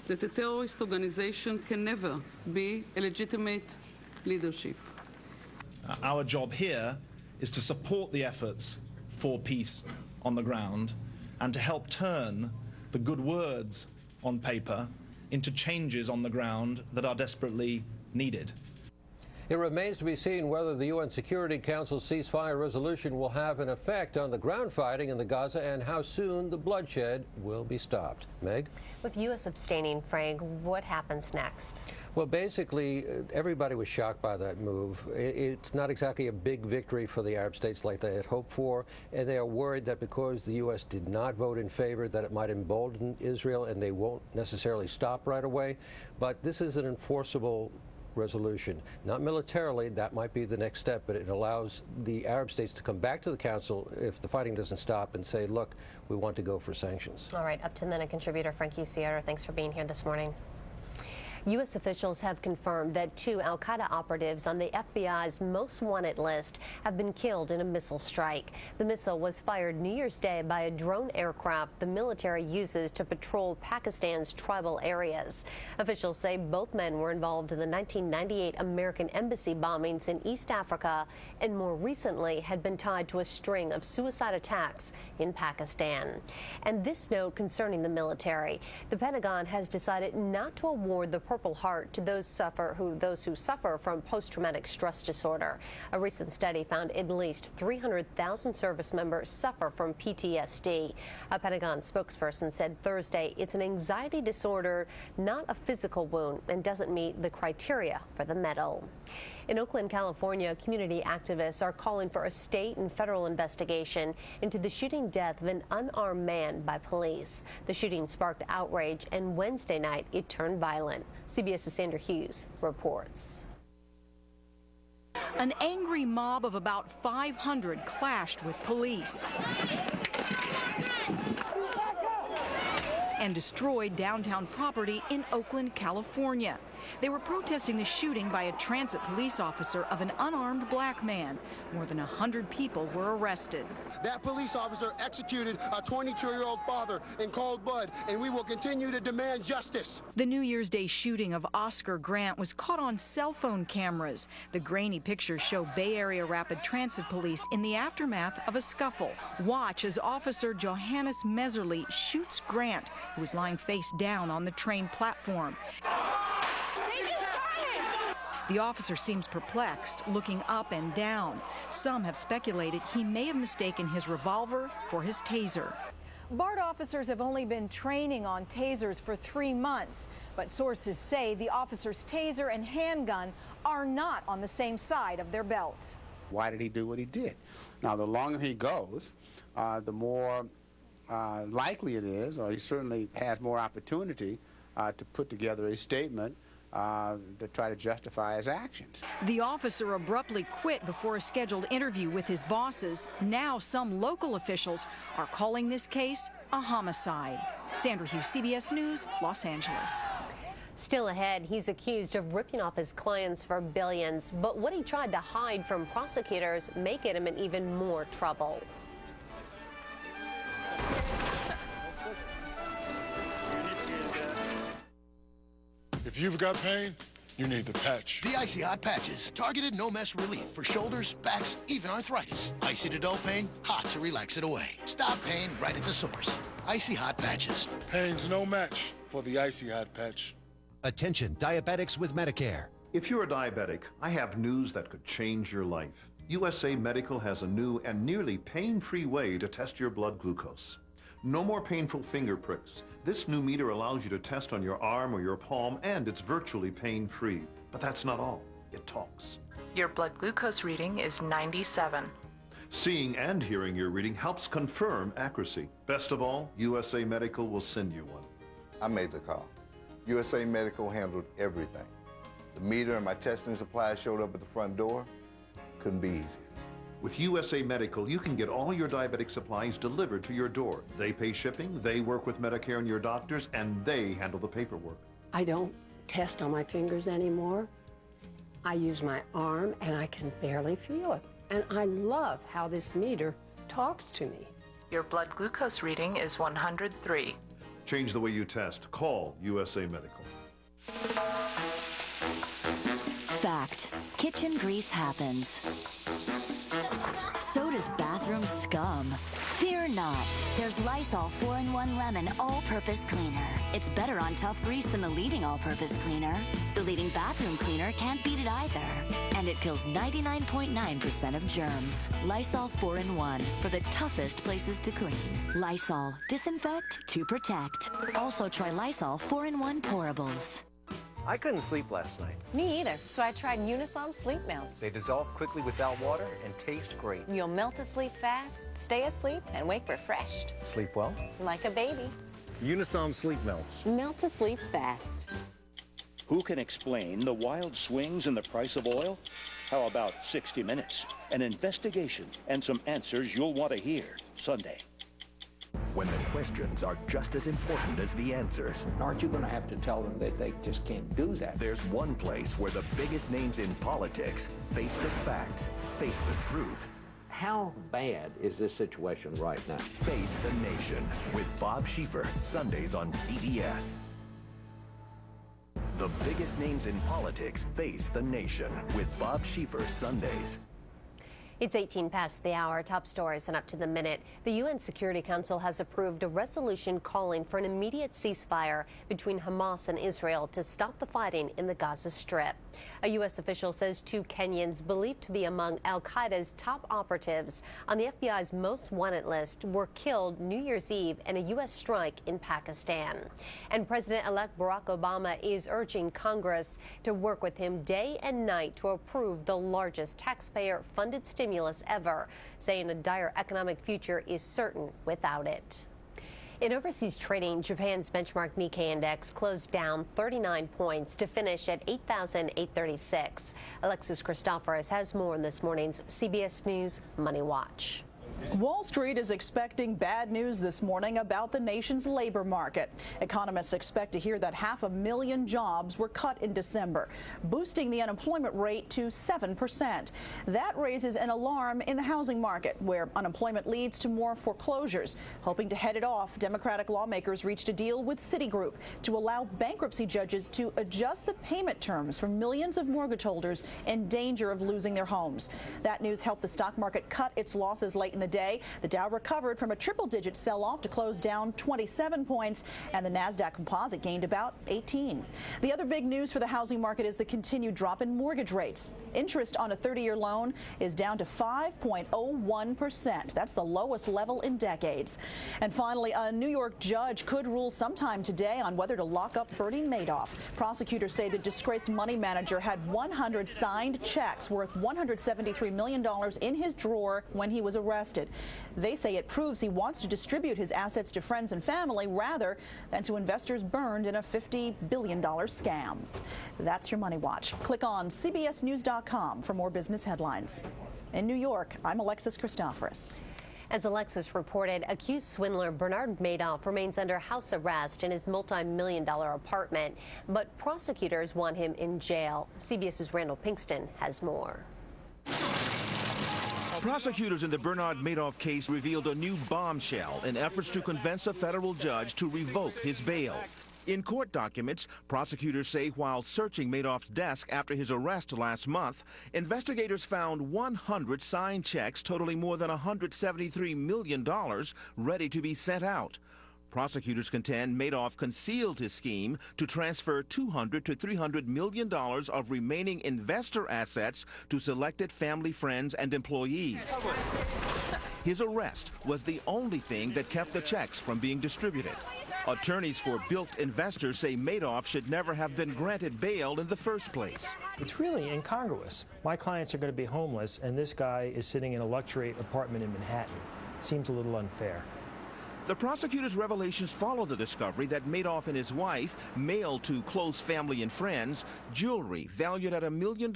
that a terrorist organization can never be a legitimate leadership. Our job here is to support the efforts for peace on the ground and to help turn the good words on paper into changes on the ground that are desperately needed. It remains to be seen whether the UN Security Council ceasefire resolution will have an effect on the ground fighting in the Gaza and how soon the bloodshed will be stopped. Meg? With U.S. abstaining, Frank, what happens next? Well, basically, everybody was shocked by that move. It's not exactly a big victory for the Arab states like they had hoped for, and they are worried that because the U.S. did not vote in favor, that it might embolden Israel, and they won't necessarily stop right away. But this is an enforceable resolution. Not militarily, that might be the next step, but it allows the Arab states to come back to the Council if the fighting doesn't stop and say, look, we want to go for sanctions. All right, Up to the Minute contributor Frank Sierra, thanks for being here this morning. U.S. officials have confirmed that 2 al-Qaeda operatives on the FBI's most wanted list have been killed in a missile strike. The missile was fired New Year's Day by a drone aircraft the military uses to patrol Pakistan's tribal areas. Officials say both men were involved in the 1998 American embassy bombings in East Africa and more recently had been tied to a string of suicide attacks in Pakistan. And this note concerning the military. The Pentagon has decided not to award the Purple Heart to those who suffer from post-traumatic stress disorder. A recent study found at least 300,000 service members suffer from PTSD. A Pentagon spokesperson said Thursday it's an anxiety disorder, not a physical wound, and doesn't meet the criteria for the medal. In Oakland, California, community activists are calling for a state and federal investigation into the shooting death of an unarmed man by police. The shooting sparked outrage, and Wednesday night it turned violent. CBS's Sandra Hughes reports. An angry mob of about 500 clashed with police and destroyed downtown property in Oakland, California. They were protesting the shooting by a transit police officer of an unarmed black man. More than 100 people were arrested. That police officer executed a 22-year-old father in cold blood, and we will continue to demand justice. The New Year's Day shooting of Oscar Grant was caught on cell phone cameras. The grainy pictures show Bay Area Rapid Transit Police in the aftermath of a scuffle. Watch as Officer Johannes Meserly shoots Grant, who was lying face down on the train platform. The officer seems perplexed, looking up and down. Some have speculated he may have mistaken his revolver for his taser. BART officers have only been training on tasers for 3 months, but sources say the officer's taser and handgun are not on the same side of their belt. Why did he do what he did? Now, the longer he goes, the more likely it is, or he certainly has more opportunity to put together a statement to try to justify his actions. The officer abruptly quit before a scheduled interview with his bosses. Now some local officials are calling this case a homicide. Sandra Hughes, CBS News, Los Angeles. Still ahead, he's accused of ripping off his clients for billions, but what he tried to hide from prosecutors may get him in even more trouble. If you've got pain, you need the patch. The Icy Hot Patches. Targeted no-mess relief for shoulders, backs, even arthritis. Icy to dull pain, hot to relax it away. Stop pain right at the source. Icy Hot Patches. Pain's no match for the Icy Hot Patch. Attention, diabetics with Medicare. If you're a diabetic, I have news that could change your life. USA Medical has a new and nearly pain-free way to test your blood glucose. No more painful finger pricks. This new meter allows you to test on your arm or your palm, and it's virtually pain-free. But that's not all. It talks. Your blood glucose reading is 97. Seeing and hearing your reading helps confirm accuracy. Best of all, USA Medical will send you one. I made the call. USA Medical handled everything. The meter and my testing supplies showed up at the front door. Couldn't be easier. With USA Medical, you can get all your diabetic supplies delivered to your door. They pay shipping, they work with Medicare and your doctors, and they handle the paperwork. I don't test on my fingers anymore. I use my arm, and I can barely feel it. And I love how this meter talks to me. Your blood glucose reading is 103. Change the way you test. Call USA Medical. Fact. Kitchen grease happens. So does bathroom scum. Fear not. There's Lysol 4-in-1 Lemon All-Purpose Cleaner. It's better on tough grease than the leading all-purpose cleaner. The leading bathroom cleaner can't beat it either. And it kills 99.9% of germs. Lysol 4-in-1 for the toughest places to clean. Lysol. Disinfect to protect. Also try Lysol 4-in-1 Pourables. I couldn't sleep last night. Me either, so I tried Unisom Sleep Melts. They dissolve quickly without water and taste great. You'll melt asleep fast, stay asleep, and wake refreshed. Sleep well? Like a baby. Unisom Sleep Melts. Melt asleep fast. Who can explain the wild swings in the price of oil? How about 60 Minutes? An investigation and some answers you'll want to hear Sunday. When the questions are just as important as the answers. Aren't you going to have to tell them that they just can't do that? There's one place where the biggest names in politics face the facts, face the truth. How bad is this situation right now? Face the Nation with Bob Schieffer, Sundays on CBS. The biggest names in politics face the nation with Bob Schieffer, Sundays. It's 18 past the hour. Top stories and up to the minute. The UN Security Council has approved a resolution calling for an immediate ceasefire between Hamas and Israel to stop the fighting in the Gaza Strip. A U.S. official says 2 Kenyans believed to be among al-Qaeda's top operatives on the FBI's most wanted list were killed New Year's Eve in a U.S. strike in Pakistan. And President-elect Barack Obama is urging Congress to work with him day and night to approve the largest taxpayer-funded stimulus ever, saying a dire economic future is certain without it. In overseas trading, Japan's benchmark Nikkei index closed down 39 points to finish at 8,836. Alexis Christoforous has more in this morning's CBS News Money Watch. Wall Street is expecting bad news this morning about the nation's labor market. Economists expect to hear that 500,000 jobs were cut in December, boosting the unemployment rate to 7%. That raises an alarm in the housing market, where unemployment leads to more foreclosures. Hoping to head it off, Democratic lawmakers reached a deal with Citigroup to allow bankruptcy judges to adjust the payment terms for millions of mortgage holders in danger of losing their homes. That news helped the stock market cut its losses late in the day. The Dow recovered from a triple-digit sell-off to close down 27 points, and the Nasdaq Composite gained about 18. The other big news for the housing market is the continued drop in mortgage rates. Interest on a 30-year loan is down to 5.01%. That's the lowest level in decades. And finally, a New York judge could rule sometime today on whether to lock up Bernie Madoff. Prosecutors say the disgraced money manager had 100 signed checks worth $173 million in his drawer when he was arrested. They say it proves he wants to distribute his assets to friends and family rather than to investors burned in a $50 billion scam. That's your Money Watch. Click on CBSNews.com for more business headlines. In New York, I'm Alexis Christoforous. As Alexis reported, accused swindler Bernard Madoff remains under house arrest in his multi-million-dollar apartment, but prosecutors want him in jail. CBS's Randall Pinkston has more. Prosecutors in the Bernard Madoff case revealed a new bombshell in efforts to convince a federal judge to revoke his bail. In court documents, prosecutors say while searching Madoff's desk after his arrest last month, investigators found 100 signed checks totaling more than $173 million ready to be sent out. Prosecutors contend Madoff concealed his scheme to transfer $200 to $300 million of remaining investor assets to selected family, friends, and employees. His arrest was the only thing that kept the checks from being distributed. Attorneys for bilked investors say Madoff should never have been granted bail in the first place. It's really incongruous. My clients are going to be homeless, and this guy is sitting in a luxury apartment in Manhattan. Seems a little unfair. The prosecutor's revelations follow the discovery that Madoff and his wife mailed to close family and friends jewelry valued at $1 million,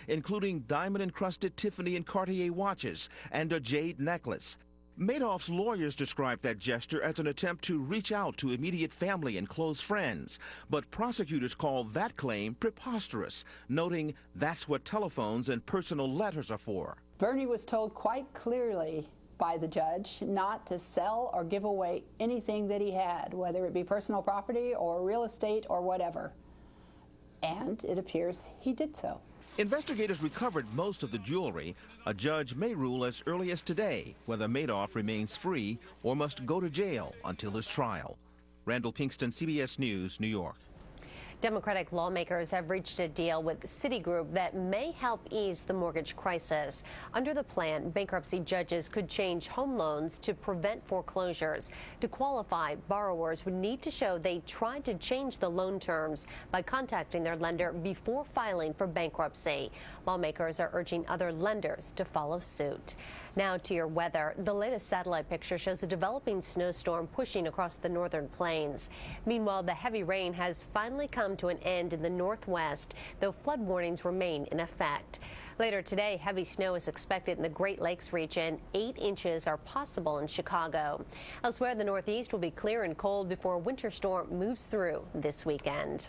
including diamond-encrusted Tiffany and Cartier watches and a jade necklace. Madoff's lawyers described that gesture as an attempt to reach out to immediate family and close friends, but prosecutors call that claim preposterous, noting that's what telephones and personal letters are for. Bernie was told quite clearly by the judge not to sell or give away anything that he had, whether it be personal property or real estate or whatever. And it appears he did so. Investigators recovered most of the jewelry. A judge may rule as early as today whether Madoff remains free or must go to jail until his trial. Randall Pinkston, CBS News, New York. Democratic lawmakers have reached a deal with Citigroup that may help ease the mortgage crisis. Under the plan, bankruptcy judges could change home loans to prevent foreclosures. To qualify, borrowers would need to show they tried to change the loan terms by contacting their lender before filing for bankruptcy. Lawmakers are urging other lenders to follow suit. Now to your weather. The latest satellite picture shows a developing snowstorm pushing across the northern plains. Meanwhile, the heavy rain has finally come to an end in the northwest, though flood warnings remain in effect. Later today, heavy snow is expected in the Great Lakes region. 8 inches are possible in Chicago. Elsewhere, the northeast will be clear and cold before a winter storm moves through this weekend.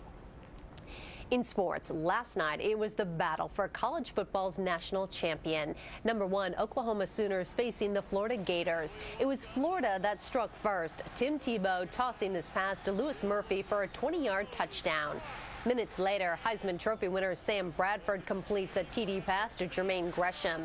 In sports, last night it was the battle for college football's national champion. Number 1, Oklahoma Sooners facing the Florida Gators. It was Florida that struck first. Tim Tebow tossing this pass to Lewis Murphy for a 20-yard touchdown. Minutes later, Heisman Trophy winner Sam Bradford completes a TD pass to Jermaine Gresham.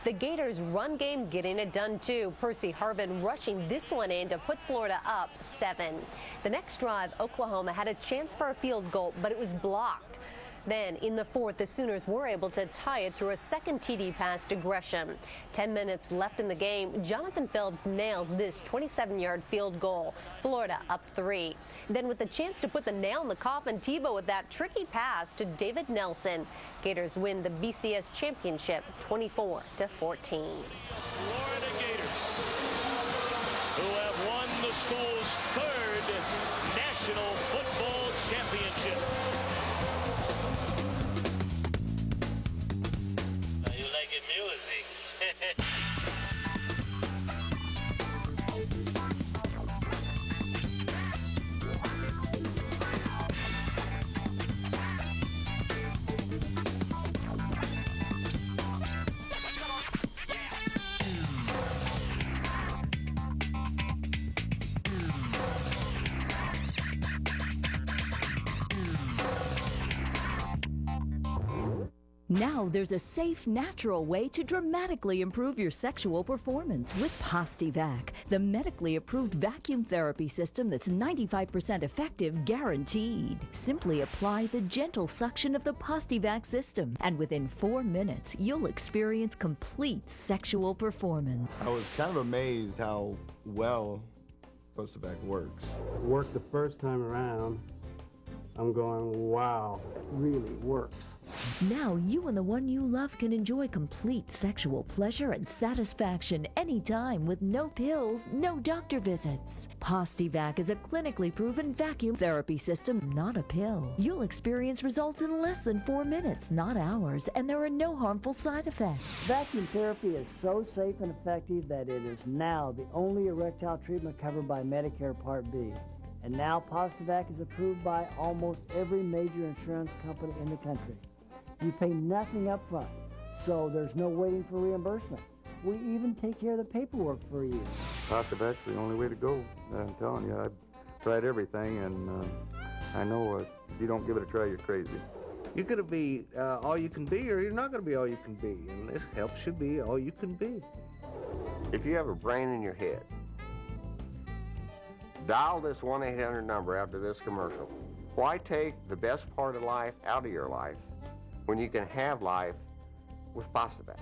The Gators' run game getting it done too. Percy Harvin rushing this one in to put Florida up 7. The next drive, Oklahoma had a chance for a field goal, but it was blocked. Then, in the fourth, the Sooners were able to tie it through a second TD pass to Gresham. 10 minutes left in the game. Jonathan Phelps nails this 27-yard field goal. Florida up 3. Then, with the chance to put the nail in the coffin, Tebow with that tricky pass to David Nelson. Gators win the BCS championship 24-14. Florida Gators, who have won the school's 3rd National Football Championship. Now there's a safe, natural way to dramatically improve your sexual performance with Postivac, the medically approved vacuum therapy system that's 95% effective, guaranteed. Simply apply the gentle suction of the Postivac system, and within 4 minutes, you'll experience complete sexual performance. I was kind of amazed how well Postivac works. Worked the first time around. I'm going, wow, really works. Now you and the one you love can enjoy complete sexual pleasure and satisfaction anytime with no pills, no doctor visits. Postivac is a clinically proven vacuum therapy system, not a pill. You'll experience results in less than 4 minutes, not hours, and there are no harmful side effects. Vacuum therapy is so safe and effective that it is now the only erectile treatment covered by Medicare Part B. And now Postivac is approved by almost every major insurance company in the country. You pay nothing up front, so there's no waiting for reimbursement. We even take care of the paperwork for you. Postivac's the only way to go. I'm telling you, I've tried everything, and I know if you don't give it a try, you're crazy. You're going to be all you can be, or you're not going to be all you can be, and this helps you be all you can be. If you have a brain in your head, dial this 1-800 number after this commercial. Why take the best part of life out of your life when you can have life with Postivac?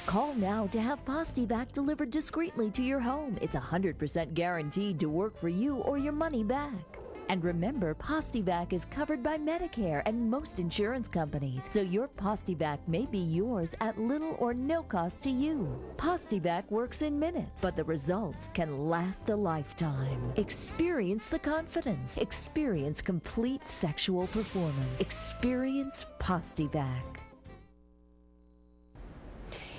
Call now to have Postivac delivered discreetly to your home. It's 100% guaranteed to work for you or your money back. And remember, Postivac is covered by Medicare and most insurance companies, so your Postivac may be yours at little or no cost to you. Postivac works in minutes, but the results can last a lifetime. Experience the confidence. Experience complete sexual performance. Experience Postivac.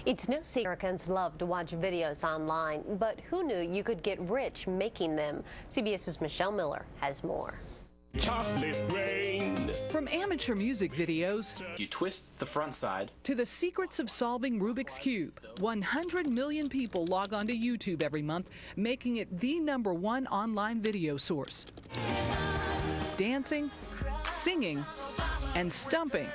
It's no secret Americans love to watch videos online, but who knew you could get rich making them? CBS's Michelle Miller has more. Chocolate rain. From amateur music videos, you twist the front side, to the secrets of solving Rubik's Cube, 100 million people log onto YouTube every month, making it the #1 online video source. Dancing, singing, and stumping.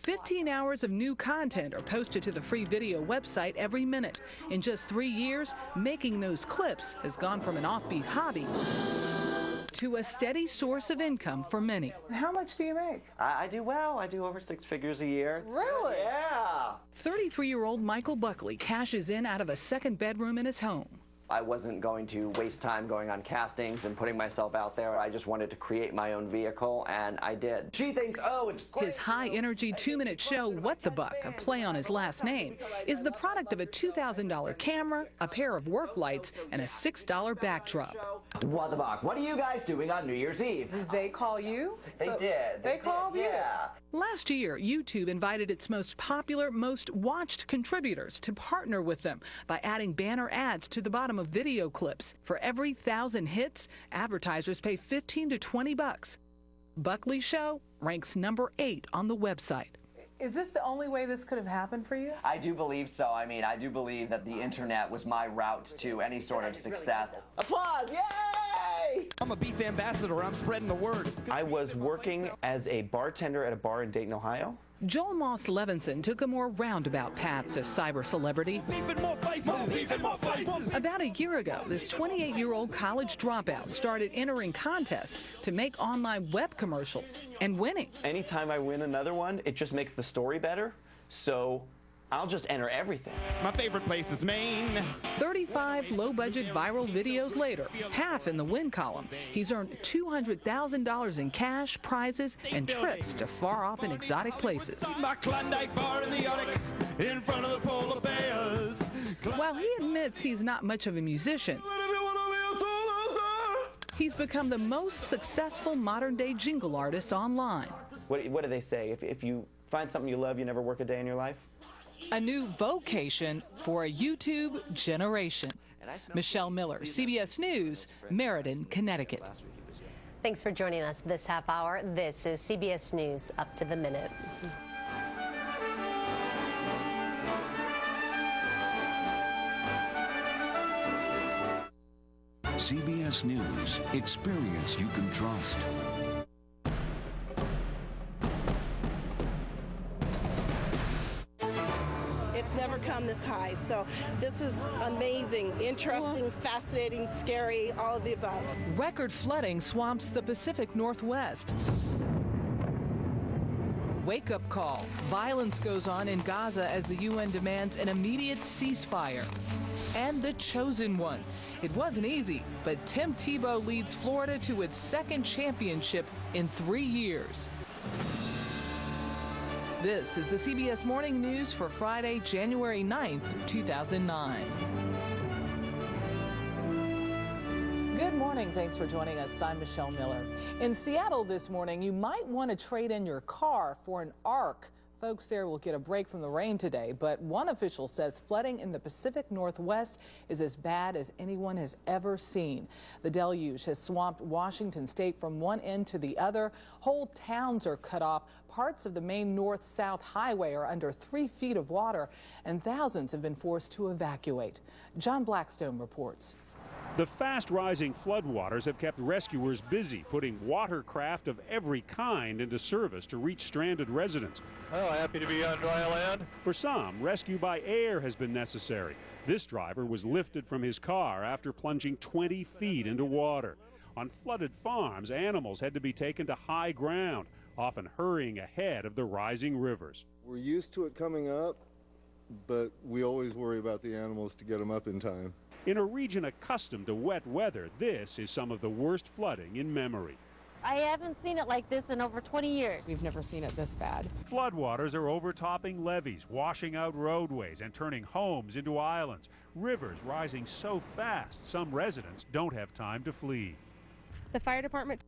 15 hours of new content are posted to the free video website every minute. In just 3 years, making those clips has gone from an offbeat hobby to a steady source of income for many. How much do you make? I do well. I do over 6 figures a year. Really? Yeah. 33-year-old Michael Buckley cashes in out of a second bedroom in his home. I wasn't going to waste time going on castings and putting myself out there. I just wanted to create my own vehicle, and I did. She thinks, oh, it's great. His high-energy 2-minute show, What the Buck, a play on his last name, is the product of a $2,000 camera, a pair of work lights, and a $6 backdrop. What the Buck, what are you guys doing on New Year's Eve? Did they call you? They did. They called you? Yeah. Last year, YouTube invited its most popular, most watched contributors to partner with them by adding banner ads to the bottom of video clips. For every 1,000 hits, advertisers pay $15 to $20. Buckley's show ranks #8 on the website. Is this the only way this could have happened for you? I do believe so. I mean, I do believe that the internet was my route to any sort of success. Applause! Yay! I'm a beef ambassador. I'm spreading the word. I was working as a bartender at a bar in Dayton, Ohio. Joel Moss Levinson took a more roundabout path to cyber celebrity. About a year ago, this 28-year-old college dropout started entering contests to make online web commercials and winning. Anytime I win another one, it just makes the story better. So I'll just enter everything. My favorite place is Maine. 35 low-budget viral videos later, half in the win column, he's earned $200,000 in cash, prizes, and trips to far-off and exotic places. My Klondike bar in the Arctic, in front of the polar bears. While he admits he's not much of a musician, he's become the most successful modern-day jingle artist online. What do they say? If you find something you love, you never work a day in your life? A new vocation for a YouTube generation. Michelle Miller, CBS News, Meriden, Connecticut. Thanks for joining us this half hour. This is CBS News Up to the Minute. CBS News, experience you can trust. It's never come this high, so this is amazing, interesting, fascinating, scary, all of the above. Record flooding swamps the Pacific Northwest. Wake-up call. Violence goes on in Gaza as the UN demands an immediate ceasefire. And the chosen one. It wasn't easy, but Tim Tebow leads Florida to its second championship in 3 years. This is the CBS Morning News for Friday, January 9th, 2009. Good morning. Thanks for joining us. I'm Michelle Miller. In Seattle this morning, you might want to trade in your car for an Ark. Folks there will get a break from the rain today, but one official says flooding in the Pacific Northwest is as bad as anyone has ever seen. The deluge has swamped Washington state from one end to the other. Whole towns are cut off. Parts of the main north-south highway are under 3 feet of water, and thousands have been forced to evacuate. John Blackstone reports. The fast-rising floodwaters have kept rescuers busy, putting watercraft of every kind into service to reach stranded residents. Well, happy to be on dry land. For some, rescue by air has been necessary. This driver was lifted from his car after plunging 20 feet into water. On flooded farms, animals had to be taken to high ground, often hurrying ahead of the rising rivers. We're used to it coming up, but we always worry about the animals to get them up in time. In a region accustomed to wet weather, this is some of the worst flooding in memory. I haven't seen it like this in over 20 years. We've never seen it this bad. Floodwaters are overtopping levees, washing out roadways, and turning homes into islands. Rivers rising so fast, some residents don't have time to flee. The fire department